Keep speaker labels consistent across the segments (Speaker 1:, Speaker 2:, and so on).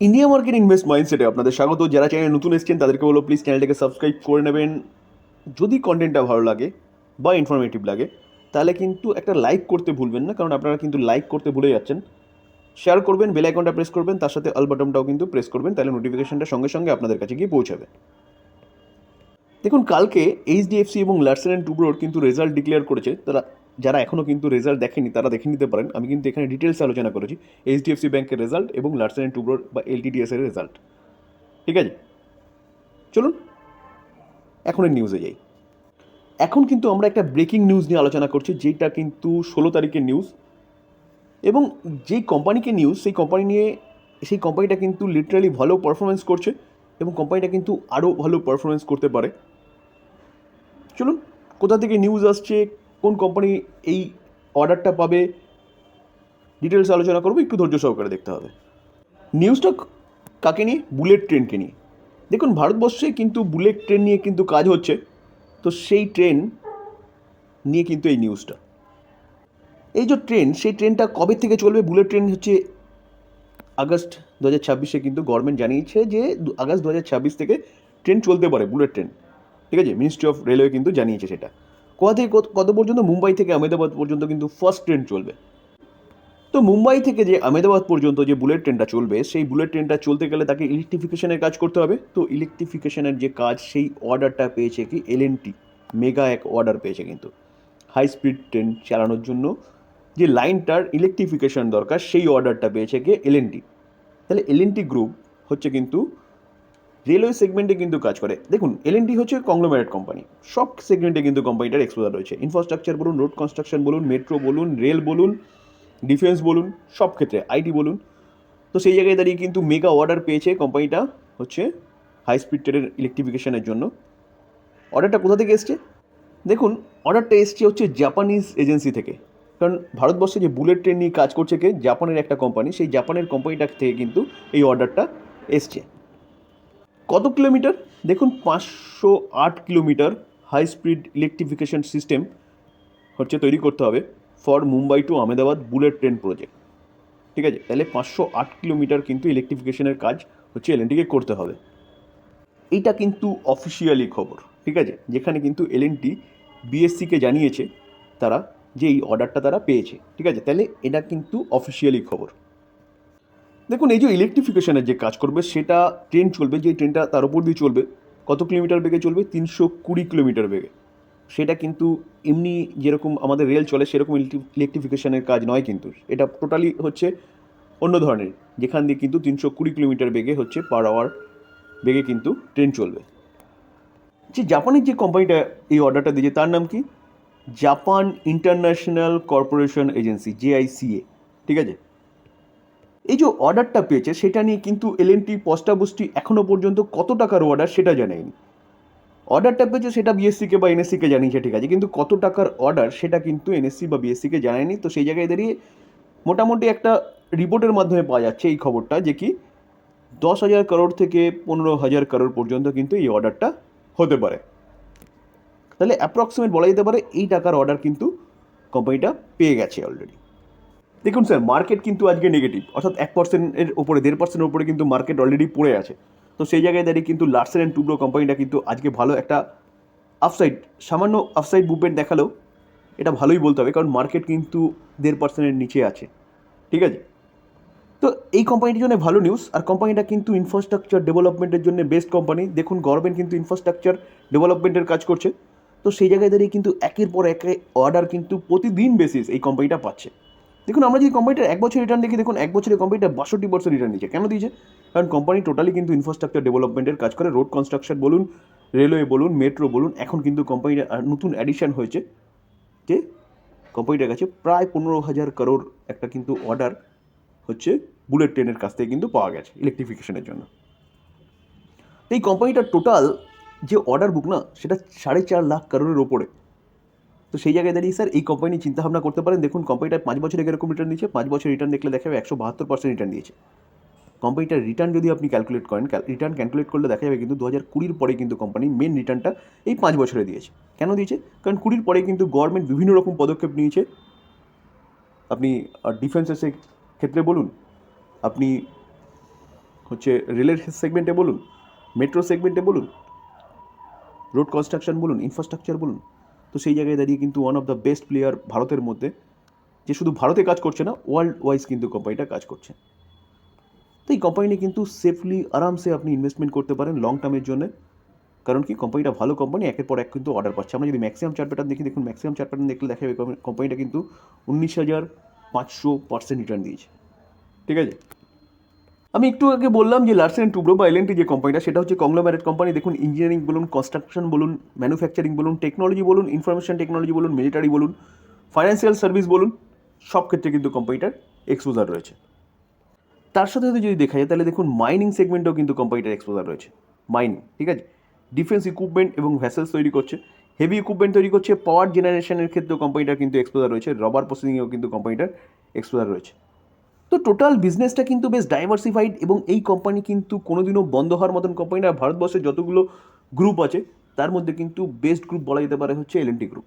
Speaker 1: India market invest মাইন্ডসেটে আপনাদের স্বাগত। যারা চ্যানেলে নতুন এসেছেন তাদেরকে বলো প্লিজ চ্যানেলটাকে সাবস্ক্রাইব করে নেবেন। যদি কন্টেন্টটা ভালো লাগে বা ইনফরমেটিভ লাগে তাহলে কিন্তু একটা লাইক করতে ভুলবেন না, কারণ আপনারা কিন্তু লাইক করতে ভুলে যাচ্ছেন। শেয়ার করবেন, বেল আইকনটা প্রেস করবেন, তার সাথে অল বাটনটাও কিন্তু প্রেস করবেন, তাহলে নোটিফিকেশনটা সঙ্গে সঙ্গে আপনাদের কাছে গিয়ে পৌঁছাবে। দেখুন, কালকে এইচডিএফসি এবং লার্সেন অ্যান্ড টুব্রোর কিন্তু রেজাল্ট ডিক্লেয়ার করেছে। তারা যারা এখনও কিন্তু রেজাল্ট দেখেনি তারা দেখে নিতে পারেন। আমি কিন্তু এখানে ডিটেলস আলোচনা করেছি এইচডিএফসি ব্যাংকের রেজাল্ট এবং লার্সেন অ্যান্ড টুব্রোর বা এলটিডিএস এর রেজাল্ট। ঠিক আছে, চলুন এখনের নিউজে যাই। এখন কিন্তু আমরা একটা ব্রেকিং নিউজ নিয়ে আলোচনা করছি, যেটা কিন্তু 16 তারিখের নিউজ। এবং যেই কোম্পানিকে নিউজ, সেই কোম্পানিটা কিন্তু লিটারালি ভালো পারফরমেন্স করছে এবং কোম্পানিটা কিন্তু আরও ভালো পারফরমেন্স করতে পারে। চলুন, কোথা থেকে নিউজ আসছে, কোন কোম্পানি এই অর্ডারটা পাবে, ডিটেলস আলোচনা করবো, একটু ধৈর্য সহকারে দেখতে হবে। নিউজটা কাকে নিয়ে? বুলেট ট্রেনকে নিয়ে। দেখুন, ভারতবর্ষে কিন্তু বুলেট ট্রেন নিয়ে কিন্তু কাজ হচ্ছে, তো সেই ট্রেন নিয়ে কিন্তু এই নিউজটা। এই যে ট্রেন, সেই ট্রেনটা কবে থেকে চলবে? বুলেট ট্রেন হচ্ছে আগস্ট 2026-এ কিন্তু গভর্নমেন্ট জানিয়েছে যে আগস্ট 2026 থেকে ট্রেন চলতে পারে, বুলেট ট্রেন। ঠিক আছে, মিনিস্ট্রি অফ রেলওয়ে কিন্তু জানিয়েছে সেটা। কোথা থেকে কত পর্যন্ত? মুম্বাই থেকে আহমেদাবাদ পর্যন্ত কিন্তু ফার্স্ট ট্রেন চলবে। তো মুম্বাই থেকে যে আহমেদাবাদ পর্যন্ত যে বুলেট ট্রেনটা চলবে, সেই বুলেট ট্রেনটা চলতে গেলে তাকে ইলেকট্রিফিকেশনের কাজ করতে হবে। তো ইলেকট্রিফিকেশনের যে কাজ, সেই অর্ডারটা পেয়েছে কি এলএনটি। মেগা এক অর্ডার পেয়েছে কিন্তু হাই স্পিড ট্রেন চালানোর জন্য যে লাইনটার ইলেকট্রিফিকেশন দরকার, সেই অর্ডারটা পেয়েছে কি এলএনটি। তাহলে এলএনটি গ্রুপ হচ্ছে কিন্তু রেলওয়ে সেগমেন্টে কিন্তু কাজ করে। দেখুন, এলএনটি হচ্ছে কংগ্লোমেরেট কোম্পানি, সব সেগমেন্টে কিন্তু কোম্পানিটার এক্সপোজার রয়েছে। ইনফ্রাস্ট্রাকচার বলুন, রোড কনস্ট্রাকশন বলুন, মেট্রো বলুন, রেল বলুন, ডিফেন্স বলুন, সব ক্ষেত্রে, আইটি বলুন। তো সেই জায়গায় দাঁড়িয়ে কিন্তু মেগা অর্ডার পেয়েছে কোম্পানিটা হচ্ছে হাই স্পিড ট্রেনের ইলেকট্রিফিকেশনের জন্য। অর্ডারটা কোথা থেকে এসছে? দেখুন, অর্ডারটা এসছে হচ্ছে জাপানিজ এজেন্সি থেকে। কারণ ভারতবর্ষে যে বুলেট ট্রেন নিয়ে কাজ করছে কে? জাপানের একটা কোম্পানি। সেই জাপানের কোম্পানিটা থেকে কিন্তু এই অর্ডারটা এসছে। কত কিলোমিটার? দেখুন, 508 kilometre high speed electrification system হচ্ছে তৈরি করতে হবে for Mumbai to Ahmedabad bullet train project. ঠিক আছে, তাহলে 508 কিলোমিটার কিন্তু ইলেকট্রিফিকেশনের কাজ হচ্ছে এলএনটিকে করতে হবে। এইটা কিন্তু অফিসিয়ালি খবর। ঠিক আছে, যেখানে কিন্তু এলএনটি বিএসসিকে জানিয়েছে তারা যে এই অর্ডারটা তারা পেয়েছে। ঠিক আছে, তাহলে এটা কিন্তু অফিসিয়ালি খবর। দেখুন, এই যে ইলেকট্রিফিকেশনের যে কাজ করবে, সেটা ট্রেন চলবে, যে ট্রেনটা তার উপর দিয়ে চলবে কত কিলোমিটার বেগে চলবে? 320 কিলোমিটার বেগে। সেটা কিন্তু এমনি যেরকম আমাদের রেল চলে সেরকম ইলেকট্রিফিকেশনের কাজ নয় কিন্তু। এটা টোটালি হচ্ছে অন্য ধরনের, যেখান দিয়ে কিন্তু 320 কিলোমিটার বেগে হচ্ছে পার আওয়ার বেগে কিন্তু ট্রেন চলবে। যে জাপানের যে কোম্পানিটা এই অর্ডারটা দিয়েছে তার নাম কি? Japan International Corporation Agency, JICA. ঠিক আছে, এই যে অর্ডারটা পেয়েছে সেটা নিয়ে কিন্তু এলএনটি পস্টাবস্টি এখনও পর্যন্ত কত টাকার অর্ডার সেটা জানায়নি। অর্ডারটা পেয়েছে সেটা বিএসসিকে বা এনএসসিকে জানিয়েছে, ঠিক আছে, কিন্তু কত টাকার অর্ডার সেটা কিন্তু এনএসসি বা বিএসসিকে জানায়নি। তো সেই জায়গায় দাঁড়িয়ে মোটামুটি একটা রিপোর্টের মাধ্যমে পাওয়া যাচ্ছে এই খবরটা, যে কি 10,000 করোড় থেকে 15,000 করোড় পর্যন্ত কিন্তু এই অর্ডারটা হতে পারে। তাহলে অ্যাপ্রক্সিমেট বলা যেতে পারে এই টাকার অর্ডার কিন্তু কোম্পানিটা পেয়ে গেছে অলরেডি। দেখুন স্যার, মার্কেট কিন্তু আজকে নেগেটিভ, অর্থাৎ 1%-এর ওপরে, 1.5%-এর ওপরে কিন্তু মার্কেট অলরেডি পড়ে আছে। তো সেই জায়গায় দাঁড়িয়ে কিন্তু লার্সেন অ্যান্ড টুব্রো কোম্পানিটা কিন্তু আজকে ভালো একটা আফসাইড, সামান্য আফসাইড মুভমেন্ট দেখালেও এটা ভালোই বলতে হবে, কারণ মার্কেট কিন্তু 1.5%-এর নিচে আছে। ঠিক আছে, তো এই কোম্পানিটির জন্য ভালো নিউজ। আর কোম্পানিটা কিন্তু ইনফ্রাস্ট্রাকচার ডেভেলপমেন্টের জন্য বেস্ট কোম্পানি। দেখুন, গভর্নমেন্ট কিন্তু ইনফ্রাস্ট্রাকচার ডেভেলপমেন্টের কাজ করছে। তো সেই জায়গায় দাঁড়িয়ে কিন্তু একের পর এক অর্ডার কিন্তু প্রতিদিন বেসিস এই কোম্পানিটা পাচ্ছে। দেখুন, আমরা যদি কোম্পানিটার 1 বছর রিটার্ন দেখি, দেখুন 1 বছরে কোম্পানিটা 62% রিটার্ন দিচ্ছে। কেন দিয়েছে? কারণ কোম্পানি টোটালি কিন্তু ইনফ্রাস্ট্রাকচার ডেভেলপমেন্টের কাজ করে। রোড কনস্ট্রাকশন বলুন, রেলওয়ে বলুন, মেট্রো বলুন। এখন কিন্তু কোম্পানির নতুন অ্যাডিশন হয়েছে যে কোম্পানিটার কাছে প্রায় 15,000 করোড় একটা কিন্তু অর্ডার হচ্ছে বুলেট ট্রেনের কাছ থেকে কিন্তু পাওয়া গেছে ইলেকট্রিফিকেশনের জন্য। তো এই কোম্পানিটার টোটাল যে অর্ডার বুক না, সেটা 4.5 লাখ করোড়ের ওপরে। তো সেই জায়গায় দাঁড়িয়ে স্যার এই কোম্পানি চিন্তাভাবনা করতে পারেন। দেখুন, কোম্পানিটা 5 বছরে এরকম রিটার্ন দিয়েছে, 5 বছর রিটার্ন দেখলে দেখা যাবে 172% রিটার্ন দিয়েছে। কোম্পানিটার রিটার্ন যদি আপনি ক্যালকুলেট করেন, রিটার্ন ক্যালকুলেট করলে দেখা যাবে কিন্তু 2020-র পরে কিন্তু কোম্পানি মেন রিটার্নটা এই 5 বছরে দিয়েছে। কেন দিয়েছে? কারণ 20-র পরে কিন্তু গভর্নমেন্ট বিভিন্ন রকম পদক্ষেপ নিয়েছে। আপনি ডিফেন্সের ক্ষেত্রে বলুন, আপনি হচ্ছে রেলের সেগমেন্টে বলুন, মেট্রো সেগমেন্টে বলুন, রোড কনস্ট্রাকশন বলুন, ইনফ্রাস্ট্রাকচার বলুন, তো সেই জায়গায় দাঁড়িয়ে কিন্তু one of the best player ভারতের মধ্যে, যে শুধু ভারতে কাজ করছে না, ওয়ার্ল্ড ওয়াইজ কিন্তু কোম্পানিটা কাজ করছে। তো এই কোম্পানি কিন্তু সেফলি আরামসে আপনি ইনভেস্টমেন্ট করতে পারেন লং টার্মের জন্য। কারণ কি কোম্পানিটা ভালো কোম্পানি, একের পর এক কিন্তু অর্ডার পাচ্ছে। আমরা যদি ম্যাক্সিমাম চার্ট প্যাটার্ন দেখি, দেখুন ম্যাক্সিমাম চার্ট প্যাটার্ন দেখলে দেখা যাবে কোম্পানিটা কিন্তু 19,500% রিটার্ন দিয়েছে। ঠিক আছে, আমি একটু আগে বললাম যে লার্সেন অ্যান্ড টুব্রো বা এলএনটি যে কোম্পানিটা, সেটা হচ্ছে কংগ্লোমেরেট কোম্পানি। দেখুন ইঞ্জিনিয়ারিং বলুন, কনস্ট্রাকশন বলুন, ম্যানুফ্যাকচারিং বলুন, টেকনোলজি বলুন, ইনফরমেশন টেকনোলজি বলুন, মিলিটারি বলুন, ফাইন্যান্সিয়াল সার্ভিস বলুন, সব ক্ষেত্রে কিন্তু কোম্পানিটার এক্সপোজার রয়েছে। তার সাথে সাথে যদি দেখা যায় তাহলে দেখুন মাইনিং সেগমেন্টেও কিন্তু কোম্পানিটার এক্সপোজার রয়েছে। মাইনিং, ঠিক আছে, ডিফেন্স ইকুইপমেন্ট এবং ভ্যাসেলস তৈরি করছে, হেভি ইকুইপমেন্ট তৈরি করছে, পাওয়ার জেনারেশনের ক্ষেত্রেও কোম্পানিটার কিন্তু এক্সপোজার রয়েছে, রবার প্রসেসিংয়েও কিন্তু কোম্পানিটার এক্সপোজার রয়েছে। তো টোটাল বিজনেসটা কিন্তু বেশ ডাইভার্সিফাইড, এবং এই কোম্পানি কিন্তু কোনোদিনও বন্ধ হওয়ার মতন কোম্পানি না। ভারতবর্ষে যতগুলো গ্রুপ আছে তার মধ্যে কিন্তু বেস্ট গ্রুপ বলা যেতে পারে হচ্ছে এলএনটি গ্রুপ।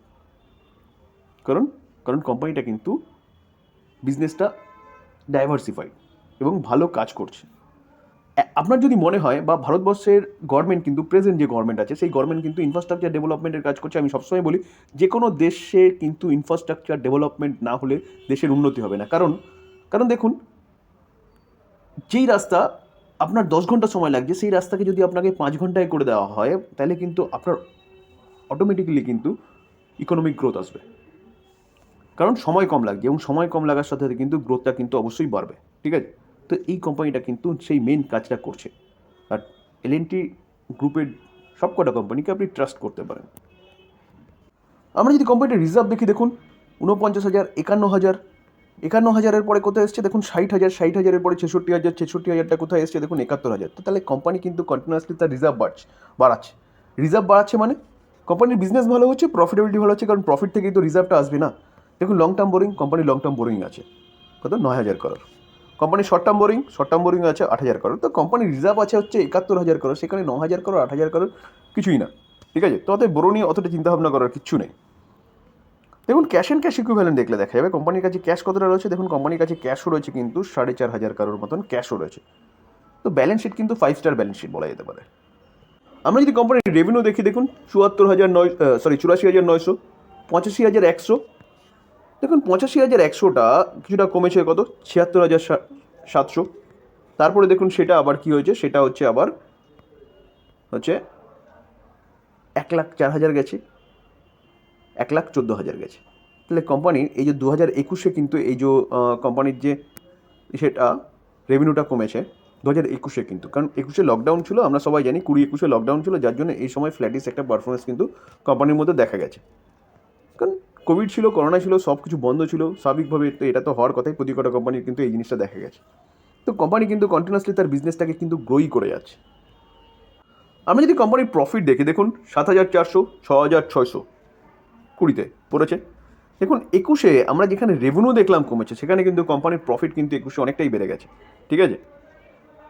Speaker 1: কারণ কারণ কোম্পানিটা কিন্তু বিজনেসটা ডাইভার্সিফাইড এবং ভালো কাজ করছে। আপনার যদি মনে হয় বা ভারতবর্ষের গভর্নমেন্ট কিন্তু প্রেজেন্ট যে গভর্নমেন্ট আছে সেই গভর্নমেন্ট কিন্তু ইনফ্রাস্ট্রাকচার ডেভেলপমেন্টের কাজ করছে। আমি সবসময় বলি যে কোনো দেশে কিন্তু ইনফ্রাস্ট্রাকচার ডেভেলপমেন্ট না হলে দেশের উন্নতি হবে না। কারণ কারণ দেখুন, যেই রাস্তা আপনার 10 ঘন্টা সময় লাগছে সেই রাস্তাকে যদি আপনাকে 5 ঘন্টায় করে দেওয়া হয় তাহলে কিন্তু আপনার অটোমেটিক্যালি কিন্তু ইকোনমিক গ্রোথ আসবে। কারণ সময় কম লাগছে, এবং সময় কম লাগার সাথে সাথে কিন্তু গ্রোথটা কিন্তু অবশ্যই বাড়বে। ঠিক আছে, তো এই কোম্পানিটা কিন্তু সেই মেন কাজটা করছে। আর এলএনটি গ্রুপের সবকটা কোম্পানিকে আপনি ট্রাস্ট করতে পারেন। আমরা যদি কোম্পানিটার রিজার্ভ দেখি, দেখুন 49,000, 51,000, 51,000-এর পরে কোথায় এসছে দেখুন 60,000, 60,000-এর পরে 66,000, 66,000টা কোথায় এসছে দেখুন 71,000। তো তাহলে কোম্পানি কিন্তু কন্টিনিউয়াসলি তার রিজার্ভ বাড়াচ্ছে। রিজার্ভ বাড়াচ্ছে মানে কোম্পানির বিজনেস ভালো হচ্ছে, প্রফিটেবিলিটি ভালো হচ্ছে, কারণ প্রফিট থেকেই তো রিজার্ভটা আসবে না। দেখুন long term boring, company long term boring আছে কত 9,000 crore. Company short term boring আছে 8,000 করোড়। তো কোম্পানির রিজার্ভ আছে হচ্ছে 71,000 করোড়, সেখানে 9,000 করোড় 8,000 করোড় কিছুই না। ঠিক আছে, তো অতএব বড় নিয়ে অতটা চিন্তাভাবনা করার কিচ্ছু নেই। দেখুন ক্যাশ অ্যান্ড ক্যাশ ইকুইভ্যালেন্ট দেখলে দেখা যাবে কোম্পানির কাছে ক্যাশ কতটা রয়েছে। দেখুন কোম্পানির কাছে ক্যাশও রয়েছে কিন্তু 4,500 করোড় মতন ক্যাশও রয়েছে। তো ব্যালেন্স শিট কিন্তু 5 স্টার ব্যালেন্স শিট বলা যেতে পারে। আমরা যদি কোম্পানির রেভিনিউ দেখি, দেখুন 84,900, 85,100। দেখুন 85,100টা কিছুটা কমেছে কত 76,700। তারপরে দেখুন সেটা আবার কি হয়েছে, সেটা হচ্ছে আবার হচ্ছে 1,04,000 গেছে, 1,14,000 গেছে। তাহলে কোম্পানির এই যে 2021-এ কিন্তু এই যে কোম্পানির যে সেটা রেভিনিউটা কমেছে 2021-এ কিন্তু, কারণ 21-এ লকডাউন ছিল, আমরা সবাই জানি 20-21-এ লকডাউন ছিল, যার জন্য এই সময় ফ্ল্যাটিস একটা পারফরমেন্স কিন্তু কোম্পানির মধ্যে দেখা গেছে। কারণ কোভিড ছিল, করোনা ছিল, সব কিছু বন্ধ ছিল স্বাভাবিকভাবে, তো এটা তো হওয়ার কথাই, প্রতি কটা কোম্পানির কিন্তু এই জিনিসটা দেখা গেছে। তো কোম্পানি কিন্তু কন্টিনিউয়াসলি তার বিজনেসটাকে কিন্তু গ্রোই করে যাচ্ছে। আমরা যদি কোম্পানির প্রফিট দেখি, দেখুন 7,400, 6,600 20-তে পড়েছে। দেখুন 21-এ আমরা যেখানে রেভিনিউ দেখলাম কমেছে, সেখানে কিন্তু কোম্পানির প্রফিট কিন্তু 21-এ অনেকটাই বেড়ে গেছে। ঠিক আছে,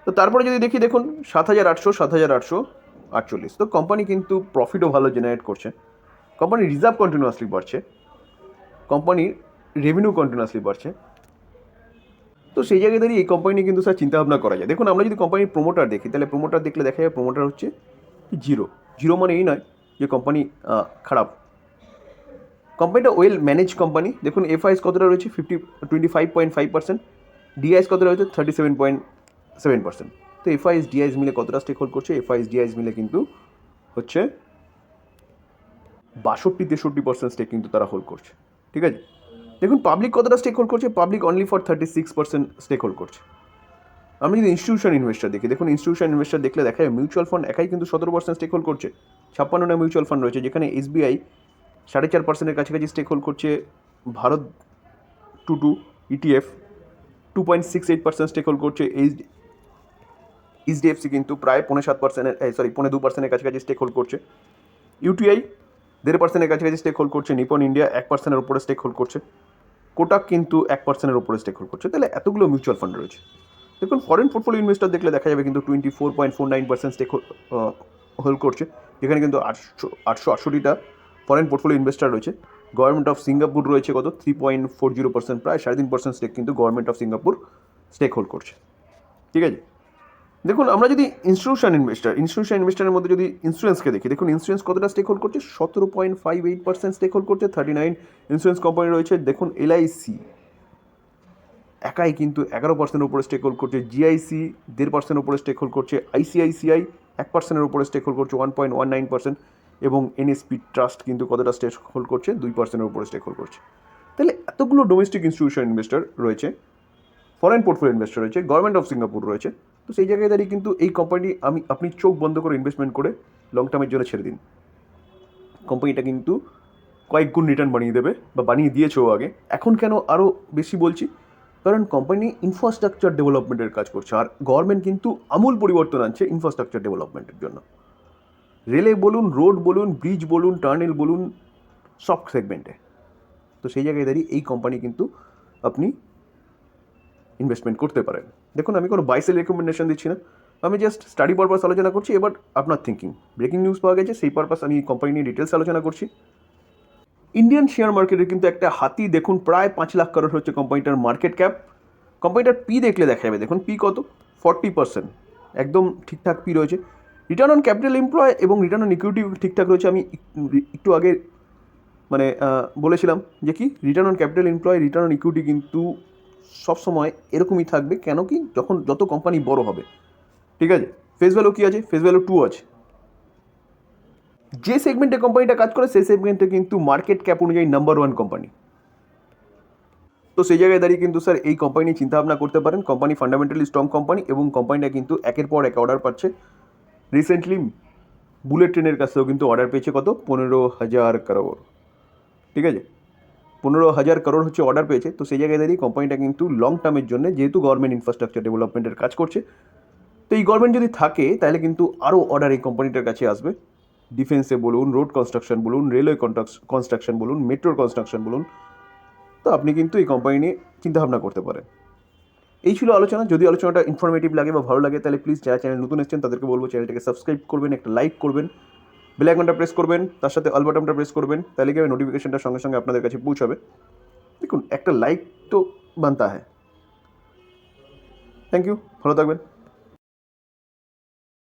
Speaker 1: তো তারপরে যদি দেখি, দেখুন 7,800, 7,848। তো কোম্পানি কিন্তু প্রফিটও ভালো জেনারেট করছে, কোম্পানির রিজার্ভ কন্টিনিউয়াসলি বাড়ছে, কোম্পানির রেভিনিউ কন্টিনিউয়াসলি বাড়ছে। তো সেই জায়গায় দাঁড়িয়ে এই কোম্পানি নিয়ে কিন্তু স্যার চিন্তাভাবনা করা যায়। দেখুন আমরা যদি কোম্পানির প্রোমোটার দেখি, তাহলে প্রোমোটার দেখলে দেখা যায় প্রোমোটার হচ্ছে জিরো। জিরো মানে এই নয় যে কোম্পানি খারাপ, কোম্পানিটা ওয়েল ম্যানেজ কোম্পানি। দেখুন এফআইএস কতটা রয়েছে 25.5%, ডিআইএস কতটা রয়েছে 37.7%। তো এফআইএস ডিআইএস মিলে কতটা স্টেক হোল্ড করছে, এফআইএস ডিআইএস মিলে কিন্তু হচ্ছে 62-63% স্টেক কিন্তু তারা হোল্ড করছে। ঠিক আছে, দেখুন পাবলিক কতটা স্টেক হোল্ড করছে, public only for 36% stake hold করছে। আমি যদি ইনস্টিটিউশন ইনভেস্টার দেখি, দেখুন ইনস্টিটিউশন ইনভেস্টার দেখলে দেখা যায় মিউচুয়াল ফান্ড একাই কিন্তু 17% স্টেক হোল্ড করছে। 56টা মিউচুয়াল ফান্ড রয়েছে, যেখানে এসবিআই 4.5%-এর কাছাকাছি স্টেক হোল্ড করছে, ভারত 22 ইটিএফ 2.68% স্টেক হোল্ড করছে, এইচডিএফসি কিন্তু প্রায় 2.5%-এর কাছাকাছি স্টেক হোল্ড করছে, ইউটিআই 1.5%-এর কাছাকাছি স্টেক হোল্ড করছে, নিপন ইন্ডিয়া 1%-এর উপরে স্টেক হোল্ড করছে, কোটাক কিন্তু 1%-এর উপরে স্টেক হোল্ড করছে। তাহলে এতগুলো মিউচুয়াল ফান্ড রয়েছে। দেখুন ফরেন পোর্টফোলিও ইনভেস্টর দেখলে দেখা যাবে কিন্তু 24.49% স্টেক হোল্ড করছে, যেখানে কিন্তু 868টা ফরেন পোর্টফোলিও ইনভেস্টার রয়েছে। গভর্নমেন্ট অফ সিঙ্গাপুর রয়েছে কত 3.40%, প্রায় 3.5% স্টেক কিন্তু government of Singapore stake hold করছে। ঠিক আছে, দেখুন আমরা যদি ইনস্টিটিউশনের মধ্যে যদি ইন্স্যুরেন্সকে দেখি, দেখুন ইন্স্যুরেন্স কতটা স্টেক হোল্ড করছে, 17.58% স্টেক হোল্ড করছে, 39 ইন্স্যুরেন্স কোম্পানি রয়েছে। দেখুন এলআইসি একাই কিন্তু 11% উপরে স্টেক হোল্ড করছে, জিআইসি 1.5% উপরে স্টেক হোল্ড করছে, আইসিআইসিআই 1%-এর উপরে স্টেক হোল্ড করছে 1.19%, এবং এনএসপি ট্রাস্ট কিন্তু কতটা স্টেক হোল্ড করছে, 2%-এর উপরে স্টেক হোল্ড করছে। তাহলে এতগুলো ডোমেস্টিক ইনস্টিটিউশন ইনভেস্টর রয়েছে, ফরেন পোর্টফোলিও ইনভেস্টর রয়েছে, গভর্নমেন্ট অফ সিঙ্গাপুর রয়েছে। তো সেই জায়গায় দাঁড়িয়ে কিন্তু এই কোম্পানি আপনি চোখ বন্ধ করে ইনভেস্টমেন্ট করে লং টার্মের জন্য ছেড়ে দিন, কোম্পানিটা কিন্তু কয়েক গুণ রিটার্ন বানিয়ে দেবে, বা বানিয়ে দিয়েছেও আগে। এখন কেন আরও বেশি বলছি, কারণ কোম্পানি ইনফ্রাস্ট্রাকচার ডেভেলপমেন্টের কাজ করছে, আর গভর্নমেন্ট কিন্তু আমূল পরিবর্তন আনছে ইনফ্রাস্ট্রাকচার ডেভেলপমেন্টের জন্য। রেলে বলুন, রোড বলুন, ব্রিজ বলুন, টানেল বলুন, সব সেগমেন্টে। তো সেই জায়গায় দাঁড়িয়ে এই কোম্পানি কিন্তু আপনি ইনভেস্টমেন্ট করতে পারেন। দেখুন আমি কোনো বাইসেল রেকমেন্ডেশন দিচ্ছি না, আমি জাস্ট স্টাডি পারপাস আলোচনা করছি। এবার আপনার থিঙ্কিং, ব্রেকিং নিউজ পাওয়া গেছে, সেই পারপাস আমি কোম্পানি নিয়ে ডিটেলস আলোচনা করছি। ইন্ডিয়ান শেয়ার মার্কেটের কিন্তু একটা হাতি, দেখুন প্রায় 5 লাখ করোড় হচ্ছে কোম্পানিটার মার্কেট ক্যাপ। কোম্পানিটার পি দেখলে দেখা যাবে, দেখুন পি কত, 40%, একদম ঠিকঠাক পি রয়েছে। রিটার্ন অন ক্যাপিটাল এমপ্লয় এবং রিটার্ন অন ইকুইটি ঠিকঠাক রয়েছে। আমি একটু আগে বলেছিলাম যে কি return on capital employ, return on equity কিন্তু সবসময় এরকমই থাকবে, কেন কি যত কোম্পানি বড় হবে, ঠিক আছে। ফেস ভ্যালু কী আছে, ফেস ভ্যালু 2 আছে। যে সেগমেন্টে কোম্পানিটা কাজ করে সেই সেগমেন্টে কিন্তু মার্কেট ক্যাপ অনুযায়ী নাম্বার 1 কোম্পানি। তো সেই জায়গায় দাঁড়িয়ে কিন্তু স্যার এই কোম্পানি নিয়ে চিন্তাভাবনা করতে পারেন। কোম্পানি ফান্ডামেন্টালি স্ট্রং কোম্পানি, এবং কোম্পানিটা কিন্তু একের পর এক অর্ডার পাচ্ছে। রিসেন্টলি বুলেট ট্রেনের কাছেও কিন্তু অর্ডার পেয়েছে কত, 15,000 করোড়, ঠিক আছে। 15,000 করোড় হচ্ছে অর্ডার পেয়েছে। তো সেই জায়গায় দাঁড়িয়ে কোম্পানিটা কিন্তু লং টার্মের জন্য, যেহেতু গভর্নমেন্ট ইনফ্রাস্ট্রাকচার ডেভেলপমেন্টের কাজ করছে, তো এই গভর্নমেন্ট যদি থাকে তাহলে কিন্তু আরও অর্ডার এই কোম্পানিটার কাছে আসবে। ডিফেন্সে বলুন, রোড কনস্ট্রাকশন বলুন, রেলওয়ে কনস্ট্রাকশন বলুন, মেট্রোর কনস্ট্রাকশন বলুন, তো আপনি কিন্তু এই কোম্পানি নিয়ে চিন্তাভাবনা করতে পারেন। এই ছিল আলোচনা। যদি আলোচনাটা ইনফরমেটিভ লাগে বা ভালো লাগে, তাহলে প্লিজ যারা চ্যানেল নতুন এসেছেন তাদেরকে বলবো চ্যানেলটাকে সাবস্ক্রাইব করবেন, একটা লাইক করবেন, বেল আইকনটা প্রেস করবেন, তার সাথে অল বাটনটা প্রেস করবেন, তাহলে কি হবে নোটিফিকেশনটা সঙ্গে সঙ্গে আপনাদের কাছে পৌঁছাবে। দেখুন একটা লাইক তো বানতা হ্যায়। থ্যাংক ইউ, ভালো থাকবেন।